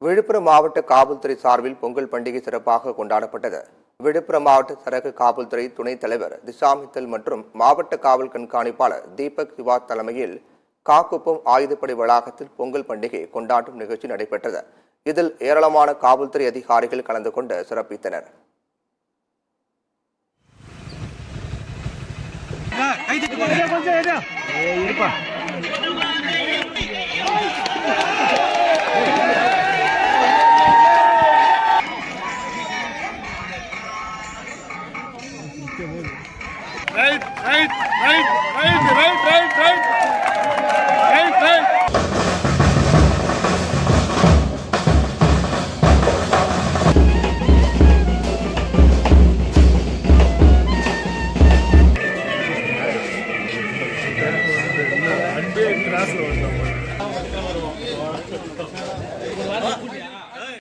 விழுப்புரம் மாவட்ட காவல்துறை சார்பில் பொங்கல் பண்டிகை சிறப்பாக கொண்டாடப்பட்டது. விழுப்புரம் மாவட்ட சரக காவல்துறை துணைத் தலைவர் திசாமித்தல் மற்றும் மாவட்ட காவல் கண்காணிப்பாளர் தீபக் சிவா தலைமையில் காக்குப்பம் ஆயுதப்படை வளாகத்தில் பொங்கல் பண்டிகை கொண்டாடும் நிகழ்ச்சி நடைபெற்றது. இதில் ஏராளமான காவல்துறை அதிகாரிகள் கலந்து கொண்டு சிறப்பித்தனர். கொஞ்சம்